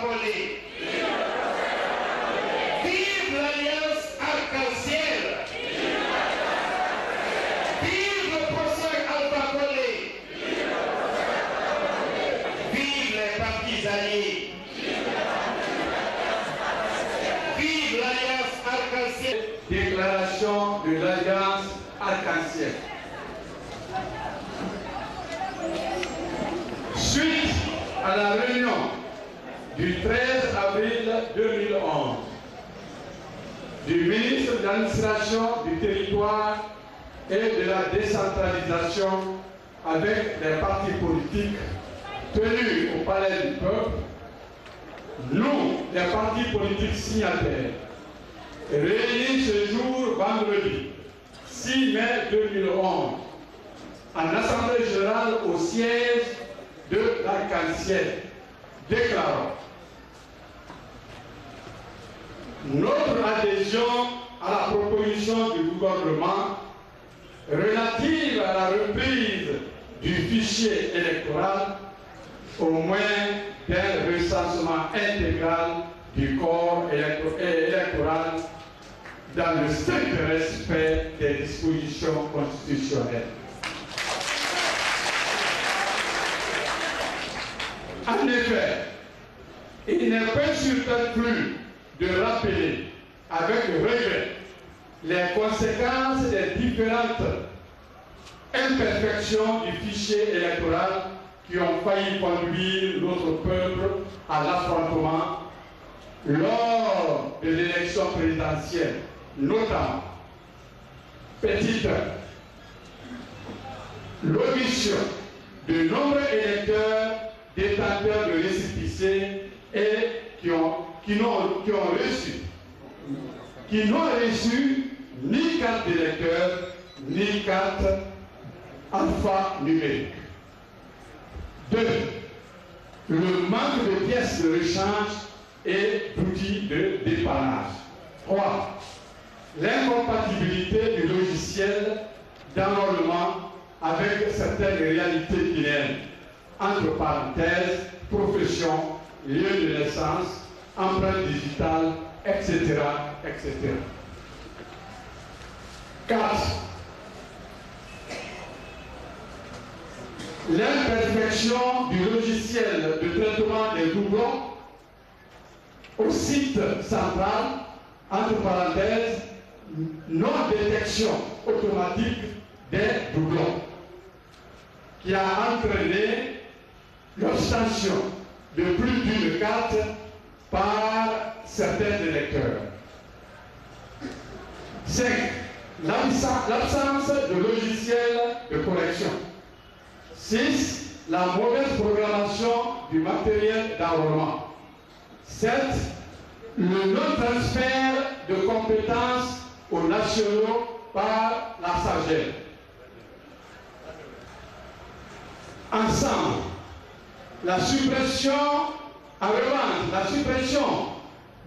Collé. Vive l'Alliance Arc-en-Ciel. Vive le procès Alpha Collé. Vive les partis alliés. Vive l'Alliance Arc-en-Ciel. Déclaration de l'Alliance Arc-en-Ciel. Suite à la réunion du 13 avril 2011 du ministre de l'administration du territoire et de la décentralisation avec les partis politiques tenus au Palais du Peuple, nous, les partis politiques signataires, réunis ce jour vendredi 6 mai 2011 en Assemblée générale au siège de l'Arc-en-Ciel, déclarons notre adhésion à la proposition du gouvernement relative à la reprise du fichier électoral au moins d'un recensement intégral du corps électoral dans le strict respect des dispositions constitutionnelles. En effet, il n'est pas superflu de rappeler avec regret les conséquences des différentes imperfections du fichier électoral qui ont failli conduire notre peuple à l'affrontement lors de l'élection présidentielle, notamment petite l'omission de nombreux électeurs détenteurs de récépissés et qui n'ont reçu ni carte d'électeur ni carte alphanumérique. 2. Le manque de pièces de rechange et d'outils de dépannage. 3. L'incompatibilité du logiciel d'enrôlement avec certaines réalités guinéennes, entre parenthèses, profession, lieu de naissance, empreinte digitale, etc., etc. 4. L'imperfection du logiciel de traitement des doublons au site central, entre parenthèses, non-détection automatique des doublons, qui a entraîné l'obtention de plus d'une carte par certains électeurs. 5. L'absence de logiciel de correction. 6. La mauvaise programmation du matériel d'enrôlement. 7. Le non-transfert de compétences aux nationaux par la SAGEL. Ensemble, la suppression, en revanche, la suppression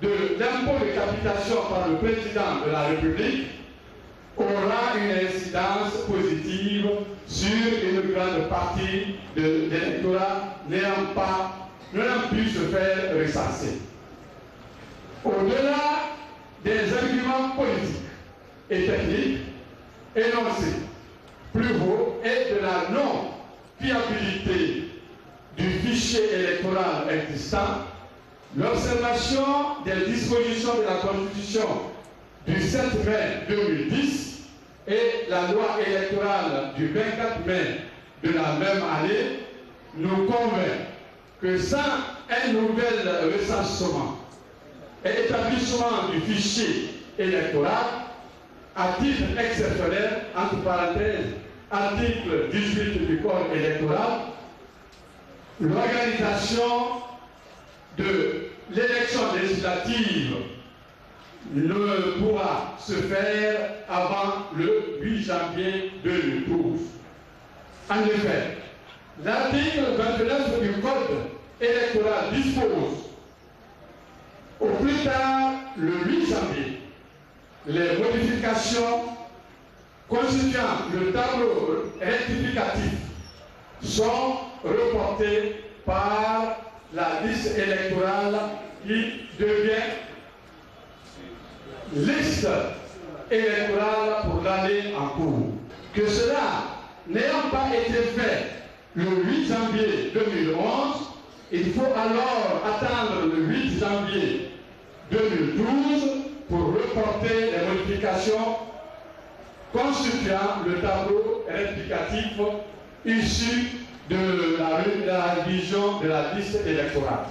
de l'impôt de capitation par le président de la République aura une incidence positive sur une grande partie de l'électorat n'ayant pu se faire recenser. Au-delà des arguments politiques et techniques énoncés plus haut et de la non-fiabilité du fichier électoral existant, l'observation des dispositions de la Constitution du 7 mai 2010 et la loi électorale du 24 mai de la même année nous convainc que sans un nouvel recensement et établissement du fichier électoral à titre exceptionnel, entre parenthèses, article 18 du Code électoral, l'organisation de l'élection législative ne pourra se faire avant le 8 janvier 2012. En effet, l'article 29 du Code électoral dispose au plus tard le 8 janvier les modifications constituant le tableau rectificatif sont reportées par la liste électorale qui devient liste électorale pour l'année en cours. Que cela n'ayant pas été fait le 8 janvier 2011, il faut alors attendre le 8 janvier 2012 pour reporter les modifications constituant le tableau rectificatif issu de la révision de la liste électorale.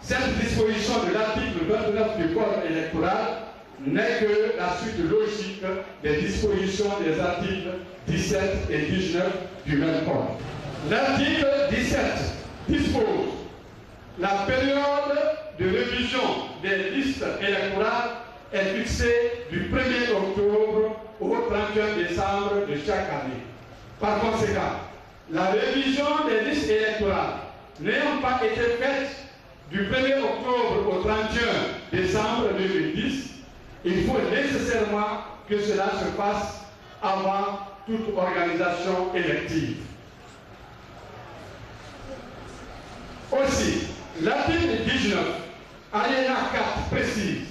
Cette disposition de l'article 29 du Code électoral n'est que la suite logique des dispositions des articles 17 et 19 du même Code. L'article 17 dispose la période de révision des listes électorales est fixée du 1er octobre au 31 décembre de chaque année. Par conséquent, la révision des listes électorales n'ayant pas été faite du 1er octobre au 31 décembre 2010, il faut nécessairement que cela se fasse avant toute organisation élective. Aussi, l'article 19, alinéa 4 précise,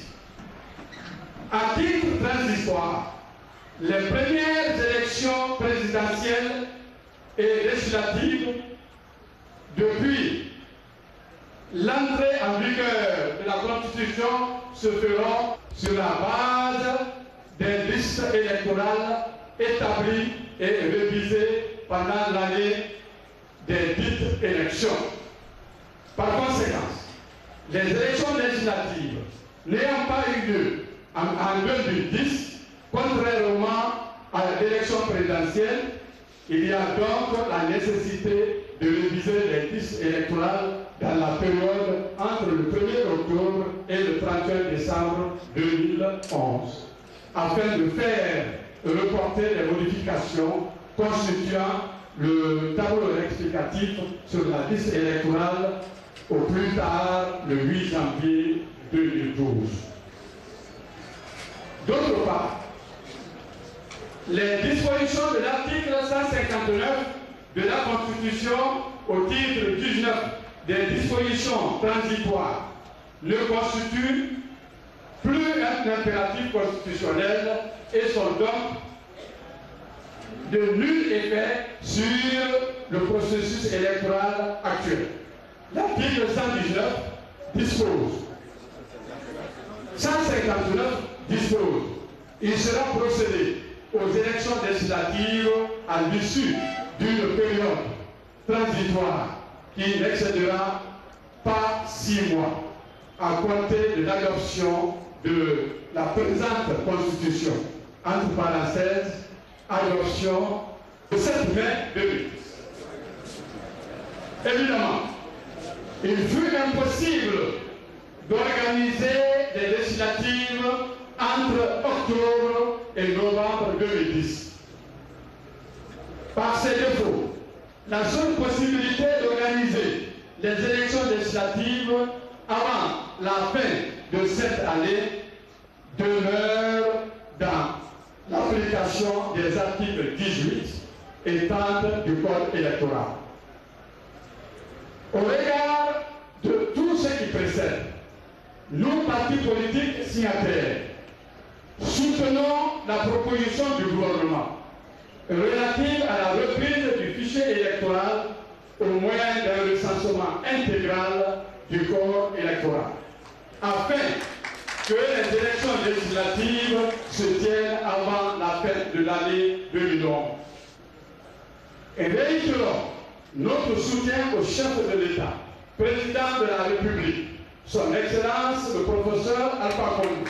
à titre transitoire, les premières élections présidentielles et législatives depuis l'entrée en vigueur de la Constitution se feront sur la base des listes électorales établies et révisées pendant l'année des dites élections. Par conséquent, les élections législatives n'ayant pas eu lieu en 2010, contrairement à l'élection présidentielle, il y a donc la nécessité de réviser les listes électorales dans la période entre le 1er octobre et le 31 décembre 2011, afin de faire reporter les modifications constituant le tableau rectificatif sur la liste électorale au plus tard le 8 janvier 2012. D'autre part, les dispositions de l'article 159 de la Constitution au titre 19 des dispositions transitoires ne constituent plus un impératif constitutionnel et sont donc de nul effet sur le processus électoral actuel. L'article 119 dispose, 159 dispose, il sera procédé aux élections législatives à l'issue d'une période transitoire qui n'excédera pas 6 mois à compter de l'adoption de la présente Constitution, entre parenthèses, adoption le 7 mai 2010. Évidemment, il fut impossible d'organiser des législatives entre octobre et novembre 2010. Par ces défauts, la seule possibilité d'organiser les élections législatives avant la fin de cette année demeure dans l'application des articles 18 et 30 du Code électoral. Au regard de tout ce qui précède, nous, partis politiques signataires, soutenons la proposition du gouvernement relative à la reprise du fichier électoral au moyen d'un recensement intégral du corps électoral, afin que les élections législatives se tiennent avant la fin de l'année 2011. Et réitérons notre soutien au chef de l'État, président de la République, son Excellence le professeur Alpha Condé,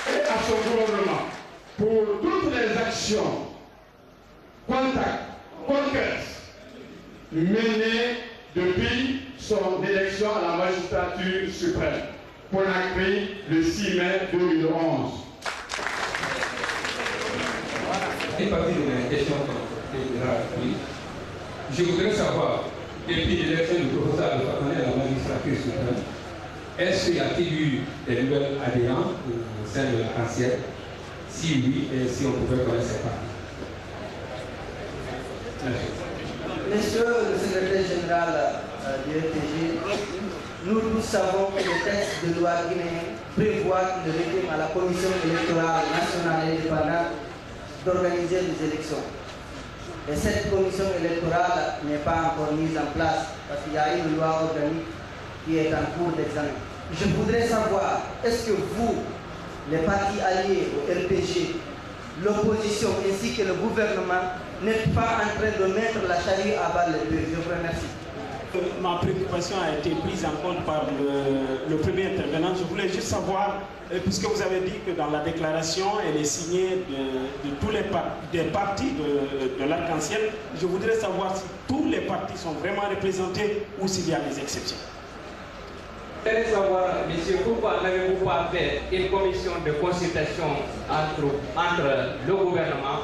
et à son gouvernement pour toutes les actions concrètes menées depuis son élection à la magistrature suprême, Conakry, le 6 mai 2011. Une partie de mes questions je voudrais savoir, depuis l'élection du professeur Alpha Condé à la magistrature suprême, est-ce qu'il y a-t-il eu des nouvelles adhérents au sein de l'ancienne? Si oui, et si on pouvait connaître ces parties. Monsieur le secrétaire général du RPG, nous tous savons que le texte de loi guinéen prévoit le régime à la Commission électorale nationale indépendante d'organiser les élections. Et cette commission électorale n'est pas encore mise en place parce qu'il y a une loi organique qui est en cours d'examen. Je voudrais savoir, est-ce que vous, les partis alliés au RPG, l'opposition ainsi que le gouvernement, n'êtes pas en train de mettre la charrue à bas les bœufs? Je vous remercie. Ma préoccupation a été prise en compte par le premier intervenant. Je voulais juste savoir, puisque vous avez dit que dans la déclaration, elle est signée de tous les partis de l'arc-en-ciel, je voudrais savoir si tous les partis sont vraiment représentés ou s'il y a des exceptions. Je voudrais savoir, monsieur, pourquoi n'avez-vous pas fait une commission de consultation entre le gouvernement,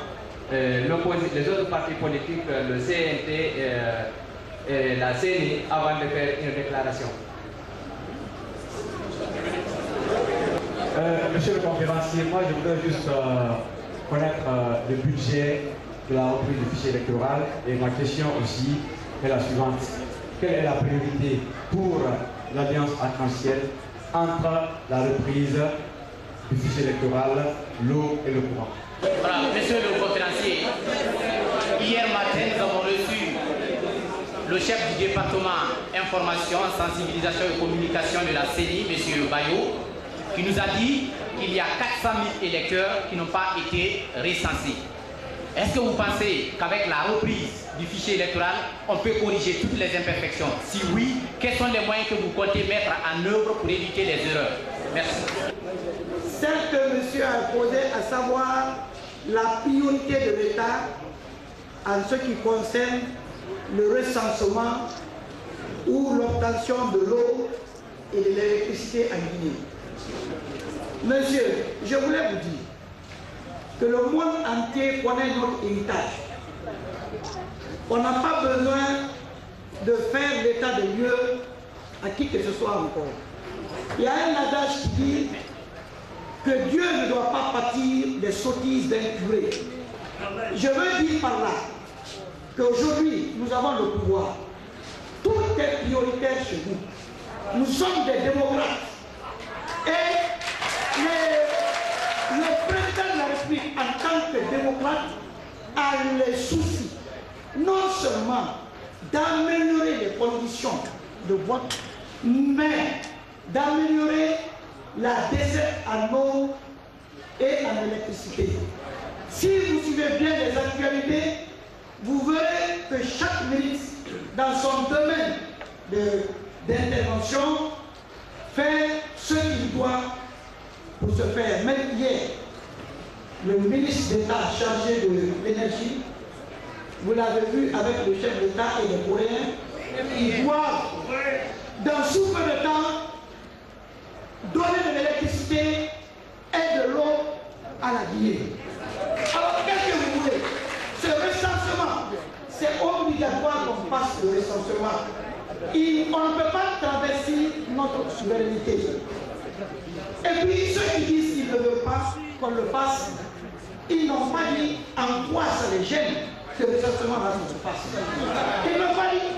les autres partis politiques, le CNT et la CENI avant de faire une déclaration? Monsieur le conférencier, moi je voudrais juste connaître le budget de la reprise du fichier électoral, et ma question aussi est la suivante. Quelle est la priorité pour l'Alliance arc-en-ciel entre la reprise du fichier électoral, l'eau et le courant? Voilà, monsieur le conférencier, hier matin nous avons reçu le chef du département information, sensibilisation et communication de la CENI, M. Bayo, qui nous a dit qu'il y a 400 000 électeurs qui n'ont pas été recensés. Est-ce que vous pensez qu'avec la reprise du fichier électoral, on peut corriger toutes les imperfections? Si oui, quels sont les moyens que vous comptez mettre en œuvre pour éviter les erreurs? Merci. Celle que monsieur a posée, à savoir la priorité de l'État en ce qui concerne le recensement ou l'obtention de l'eau et de l'électricité en Guinée. Monsieur, je voulais vous dire que le monde entier connaît notre héritage. On n'a pas besoin de faire l'état de lieu à qui que ce soit encore. Il y a un adage qui dit que Dieu ne doit pas pâtir des sottises d'un curé. Je veux dire par là qu'aujourd'hui, nous avons le pouvoir. Tout est prioritaire chez nous. Nous sommes des démocrates. Et le président de la République, en tant que démocrate, a le souci non seulement d'améliorer les conditions de vote, mais d'améliorer la desserte en eau et en électricité. Si vous suivez bien les actualités, vous verrez que chaque ministre, dans son domaine d'intervention, fait ce qu'il doit pour se faire. Même hier, le ministre d'État chargé de l'énergie, vous l'avez vu avec le chef d'État et les Coréens, ils doivent, dans sous peu de temps, donner de l'électricité et de l'eau à la Guinée. Alors qu'est-ce que vous voulez? Ce recensement, c'est obligatoire qu'on fasse le recensement. On ne peut pas traverser notre souveraineté. Et puis ceux qui disent qu'ils ne veulent pas qu'on le fasse, ils n'ont pas dit en quoi ça les gêne que le recensement se fasse. Ils n'ont pas dit.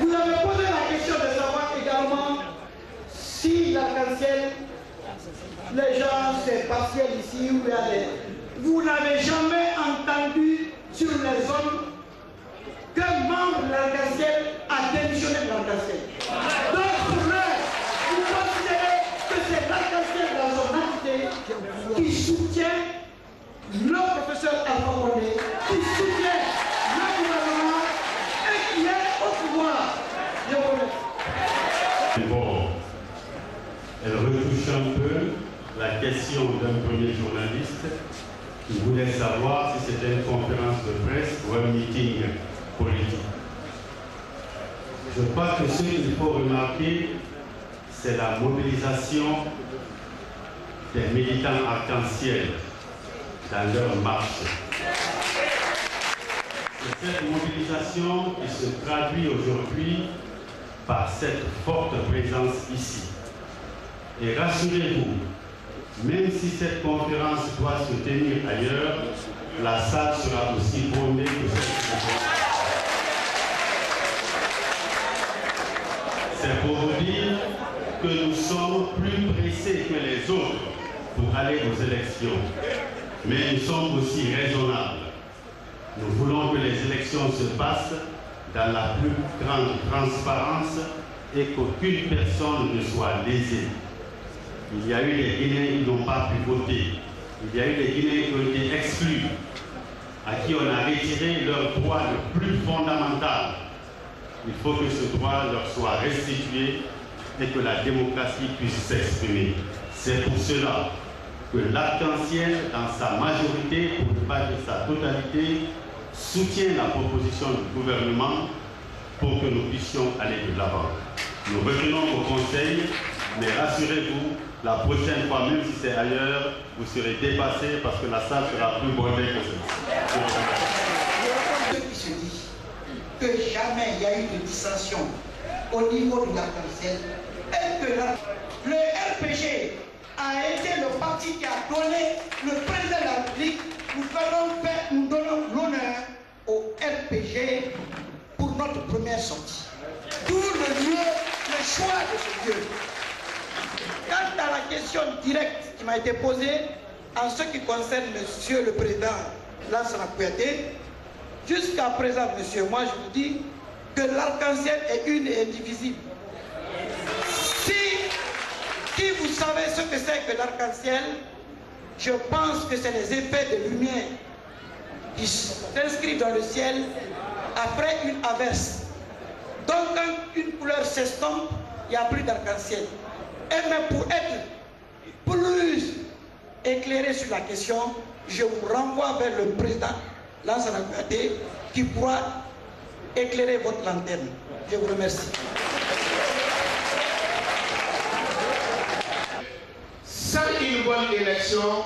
Vous avez posé la question de savoir également si l'arc-en-ciel, les gens, c'est partiel ici ou il y a des... Vous n'avez jamais entendu sur les zones qu'un membre de l'arc-en-ciel a démissionné de l'arc-en-ciel. Donc pour l'heure, vous considérez que c'est l'arc-en-ciel dans son entité qui soutient le professeur Alpha Condé, qui soutient le gouvernement et qui est au pouvoir. Je vous remercie. Bon, elle retouche un peu la question d'un premier journaliste qui voulait savoir si c'était une conférence de presse ou un meeting politique. Je crois que ce qu'il faut remarquer, c'est la mobilisation des militants arc-en-ciel dans leur marche. C'est cette mobilisation qui se traduit aujourd'hui par cette forte présence ici. Et rassurez-vous, même si cette conférence doit se tenir ailleurs, la salle sera aussi bondée que cette conférence. aux élections, mais nous sommes aussi raisonnables. Nous voulons que les élections se passent dans la plus grande transparence et qu'aucune personne ne soit lésée. Il y a eu des Guinéens qui n'ont pas pu voter. Il y a eu des Guinéens qui ont été exclus, à qui on a retiré leur droit le plus fondamental. Il faut que ce droit leur soit restitué et que la démocratie puisse s'exprimer. C'est pour cela que l'Arc-en-Ciel, dans sa majorité, pour ne pas dire sa totalité, soutient la proposition du gouvernement pour que nous puissions aller de l'avant. Nous retenons vos conseils, mais rassurez-vous, la prochaine fois, même si c'est ailleurs, vous serez dépassés parce que la salle sera plus bondée que celle-ci. Ce qui se dit que jamais il y a eu de dissension au niveau de l'Arc-en-Ciel et que le RPG a été le parti qui a donné le président de la République. Nous donnons l'honneur au RPG pour notre première sortie. D'où le lieu, le choix de ce lieu. Quant à la question directe qui m'a été posée, en ce qui concerne Monsieur le Président Lansana Kouyaté, jusqu'à présent, monsieur, moi je vous dis que l'arc-en-ciel est une et indivisible. Si vous savez ce que c'est que l'arc-en-ciel, je pense que c'est les effets de lumière qui s'inscrivent dans le ciel après une averse. Donc quand une couleur s'estompe, il n'y a plus d'arc-en-ciel. Et même pour être plus éclairé sur la question, je vous renvoie vers le président Lansana Kouyaté qui pourra éclairer votre lanterne. Je vous remercie. Sans une bonne élection,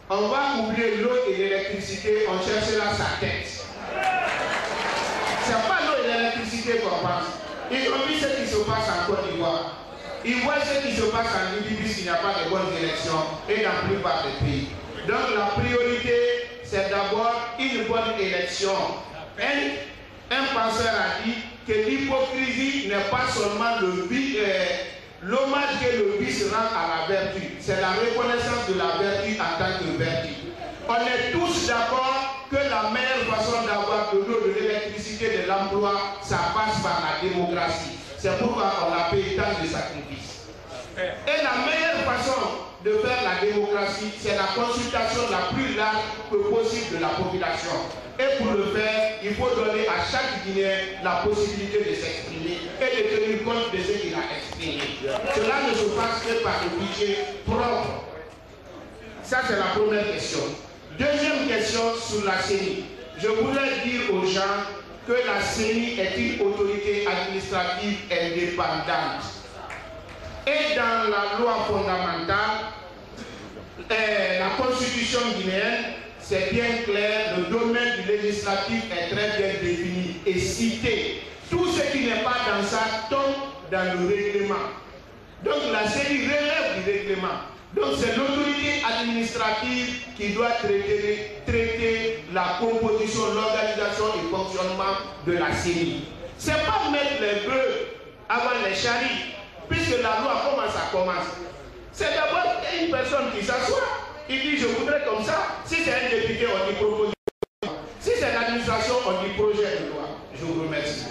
on va oublier l'eau et l'électricité, on cherchera sa tête. Ce n'est pas l'eau et l'électricité qu'on pense. Ils ont vu ce qui se passe en Côte d'Ivoire. Ils voient ce qui se passe en Libye s'il n'y a pas de bonnes élections et dans la plupart des pays. Donc la priorité, c'est d'abord une bonne élection. Un penseur a dit que l'hypocrisie n'est pas seulement l'hommage que le vice rend à la vertu, c'est la reconnaissance de la vertu en tant que vertu. On est tous d'accord que la meilleure façon d'avoir de l'eau, de l'électricité, de l'emploi, ça passe par la démocratie. C'est pourquoi on a payé tant de sacrifices. Et la meilleure façon de faire la démocratie, c'est la consultation la plus large que possible de la population. Et pour le faire, il faut donner à chaque Guinéen la possibilité de s'exprimer et de tenir compte de ce qu'il a exprimé. Cela ne se passe que par le budget propre. Ça, c'est la première question. Deuxième question sur la CENI. Je voudrais dire aux gens que la CENI est une autorité administrative indépendante. Et dans la loi fondamentale, la constitution guinéenne, c'est bien clair, le domaine du législatif est très bien défini et cité. Tout ce qui n'est pas dans ça tombe dans le règlement. Donc la CENI relève du règlement. Donc c'est l'autorité administrative qui doit traiter la composition, l'organisation et le fonctionnement de la CENI. Ce n'est pas mettre les bœufs avant les charrues, puisque la loi, comment ça commence? C'est d'abord une personne qui s'assoit. Il dit je voudrais comme ça. Si c'est un député, on dit proposition. Si c'est l'administration, on dit projet de loi. Je vous remercie.